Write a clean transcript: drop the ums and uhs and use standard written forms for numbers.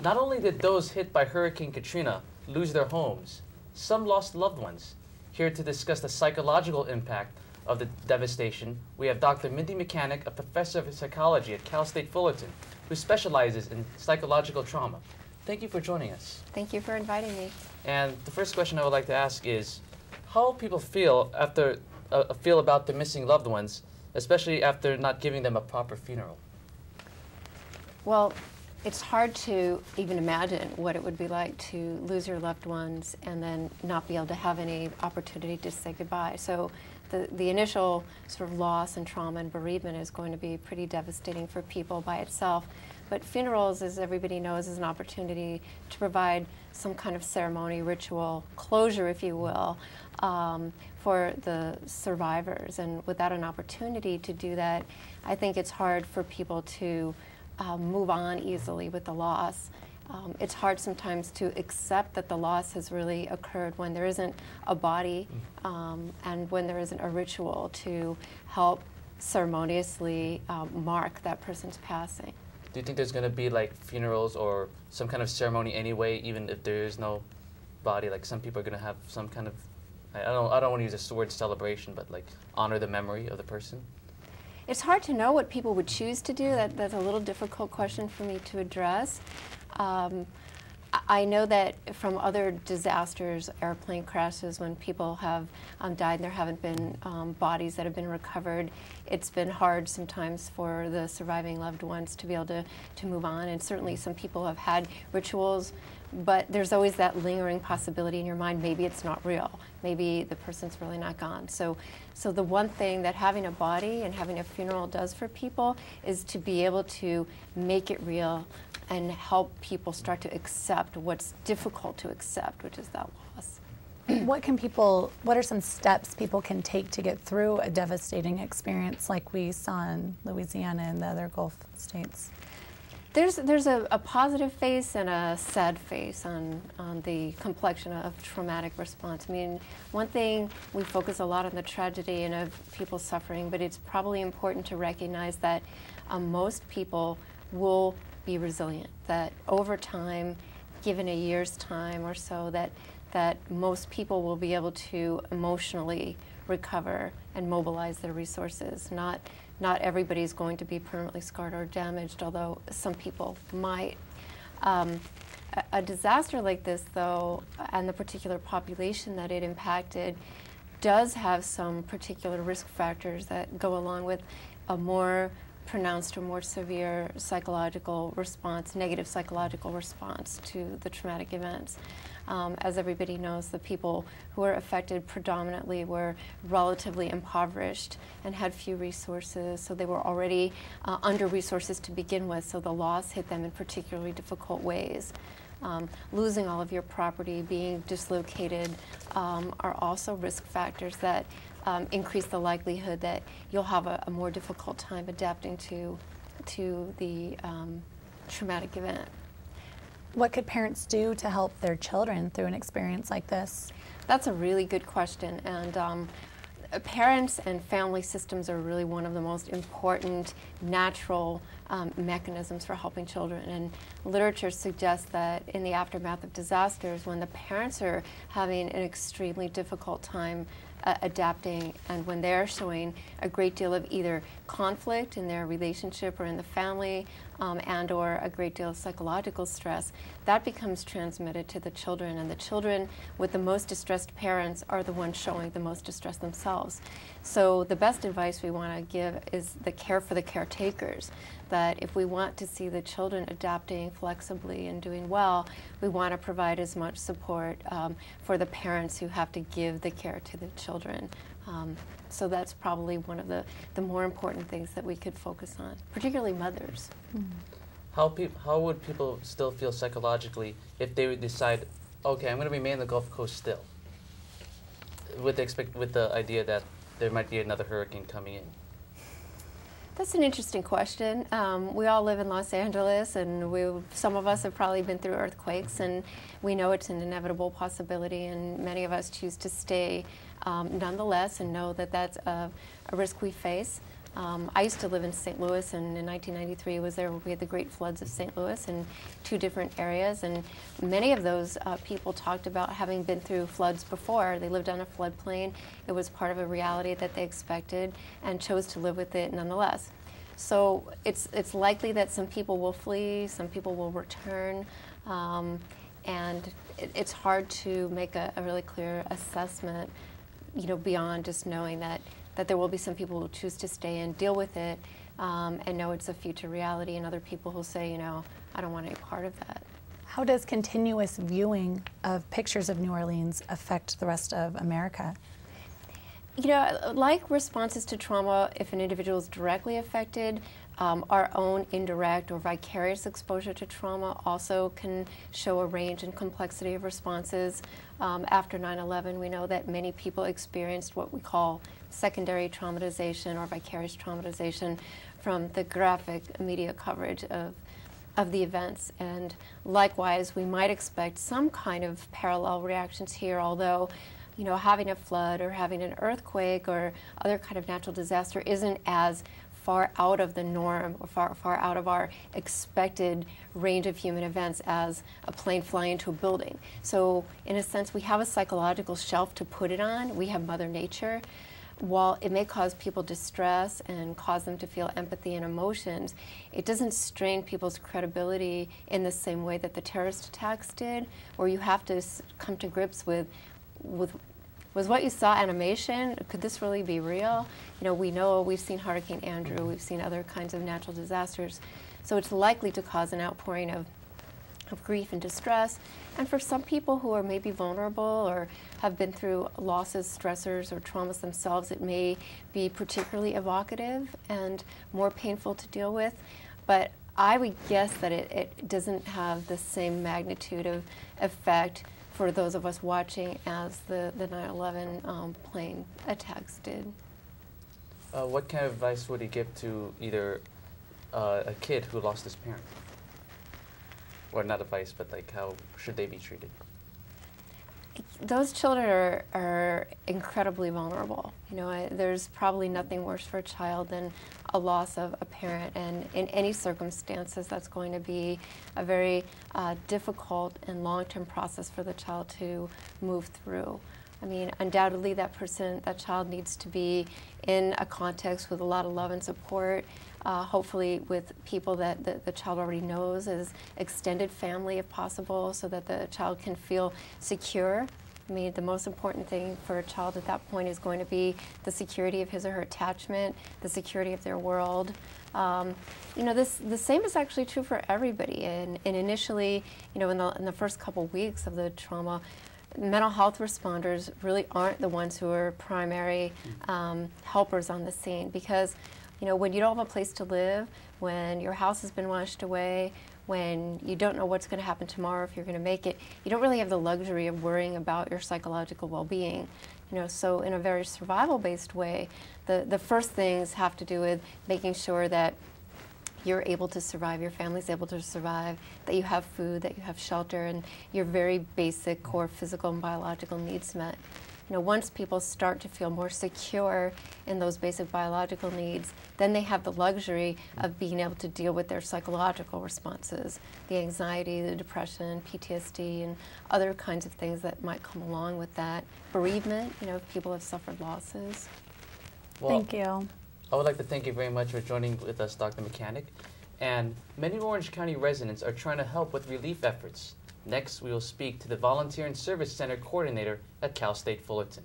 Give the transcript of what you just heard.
Not only did those hit by Hurricane Katrina lose their homes, some lost loved ones. Here to discuss the psychological impact of the devastation, we have Dr. Mindy Mechanic, a professor of psychology at Cal State Fullerton, who specializes in psychological trauma. Thank you for joining us. Thank you for inviting me. And the first question I would like to ask is, how people feel after feel about the missing loved ones, especially after not giving them a proper funeral? Well, it's hard to even imagine what it would be like to lose your loved ones and then not be able to have any opportunity to say goodbye. So the initial sort of loss and trauma and bereavement is going to be pretty devastating for people by itself. But funerals, as everybody knows, is an opportunity to provide some kind of ceremony, ritual, closure, if you will, for the survivors. And without an opportunity to do that, I think it's hard for people to move on easily with the loss. It's hard sometimes to accept that the loss has really occurred when there isn't a body and when there isn't a ritual to help ceremoniously mark that person's passing. Do you think there's going to be like funerals or some kind of ceremony anyway, even if there is no body? Like some people are going to have some kind of, I don't want to use this word celebration, but like honor the memory of the person? It's hard to know what people would choose to do. That's a little difficult question for me to address. I know that from other disasters, airplane crashes, when people have died and there haven't been bodies that have been recovered, it's been hard sometimes for the surviving loved ones to be able to move on. And certainly some people have had rituals, but there's always that lingering possibility in your mind, maybe it's not real. Maybe the person's really not gone. So the one thing that having a body and having a funeral does for people is to be able to make it real and help people start to accept what's difficult to accept, which is that loss. What are some steps people can take to get through a devastating experience like we saw in Louisiana and the other Gulf states? There's a positive face and a sad face on the complexion of traumatic response. I mean, one thing, we focus a lot on the tragedy and of people suffering, but it's probably important to recognize that most people will be resilient, that over time, given a year's time or so, that most people will be able to emotionally recover and mobilize their resources. Not everybody's going to be permanently scarred or damaged, although some people might. A disaster like this, though, and the particular population that it impacted, does have some particular risk factors that go along with a more pronounced or more severe psychological response, negative psychological response to the traumatic events. As everybody knows, the people who were affected predominantly were relatively impoverished and had few resources, so they were already under-resourced to begin with, so the loss hit them in particularly difficult ways. Losing all of your property, being dislocated are also risk factors that increase the likelihood that you'll have a more difficult time adapting to the traumatic event. What could parents do to help their children through an experience like this? That's a really good question, and parents and family systems are really one of the most important natural mechanisms for helping children. And literature suggests that in the aftermath of disasters, when the parents are having an extremely difficult time adapting, and when they're showing a great deal of either conflict in their relationship or in the family, and or a great deal of psychological stress, that becomes transmitted to the children, and the children with the most distressed parents are the ones showing the most distress themselves. So the best advice we want to give is the care for the caretakers, that if we want to see the children adapting flexibly and doing well, we want to provide as much support for the parents who have to give the care to the children. So that's probably one of the more important things that we could focus on, particularly mothers. Mm-hmm. How would people still feel psychologically if they would decide, okay, I'm going to remain on the Gulf Coast still, with the idea that there might be another hurricane coming in? That's an interesting question. We all live in Los Angeles, and some of us have probably been through earthquakes, and we know it's an inevitable possibility, and many of us choose to stay nonetheless and know that that's a risk we face. I used to live in St. Louis, and in 1993 was there. We had the great floods of St. Louis in 2 different areas, and many of those people talked about having been through floods before. They lived on a floodplain. It was part of a reality that they expected and chose to live with it nonetheless. So it's likely that some people will flee, some people will return, and it's hard to make a really clear assessment, beyond just knowing that there will be some people who choose to stay and deal with it, and know it's a future reality, and other people who say, I don't want any part of that. How does continuous viewing of pictures of New Orleans affect the rest of America? Like responses to trauma, if an individual is directly affected, our own indirect or vicarious exposure to trauma also can show a range and complexity of responses. After 9/11, we know that many people experienced what we call secondary traumatization or vicarious traumatization from the graphic media coverage of the events. And likewise, we might expect some kind of parallel reactions here, although having a flood or having an earthquake or other kind of natural disaster isn't as far out of the norm or far out of our expected range of human events as a plane flying into a building. So in a sense, we have a psychological shelf to put it on. We have Mother Nature. While it may cause people distress and cause them to feel empathy and emotions, it doesn't strain people's credibility in the same way that the terrorist attacks did, where you have to come to grips with was what you saw animation? Could this really be real? We know we've seen Hurricane Andrew, we've seen other kinds of natural disasters, so it's likely to cause an outpouring of grief and distress. And for some people who are maybe vulnerable or have been through losses, stressors, or traumas themselves, it may be particularly evocative and more painful to deal with. But I would guess that it doesn't have the same magnitude of effect for those of us watching as the 9/11 plane attacks did. What kind of advice would he give to either a kid who lost his parent? Or not advice, but like how should they be treated? Those children are incredibly vulnerable. There's probably nothing worse for a child than a loss of a parent, and in any circumstances, that's going to be a very difficult and long-term process for the child to move through. I mean, undoubtedly, that child needs to be in a context with a lot of love and support, hopefully with people that the child already knows, as extended family if possible, so that the child can feel secure. I mean, the most important thing for a child at that point is going to be the security of his or her attachment, the security of their world. The same is actually true for everybody. And initially, in the first couple weeks of the trauma, mental health responders really aren't the ones who are primary helpers on the scene, because when you don't have a place to live, when your house has been washed away, when you don't know what's going to happen tomorrow, if you're going to make it, you don't really have the luxury of worrying about your psychological well-being. So in a very survival-based way, the first things have to do with making sure that you're able to survive, your family's able to survive, that you have food, that you have shelter, and your very basic core physical and biological needs met. Once people start to feel more secure in those basic biological needs, then they have the luxury of being able to deal with their psychological responses, the anxiety, the depression, PTSD, and other kinds of things that might come along with that. Bereavement, if people have suffered losses. Well, thank you. I would like to thank you very much for joining with us, Dr. Mechanic. And many Orange County residents are trying to help with relief efforts. Next, we will speak to the Volunteer and Service Center Coordinator at Cal State Fullerton.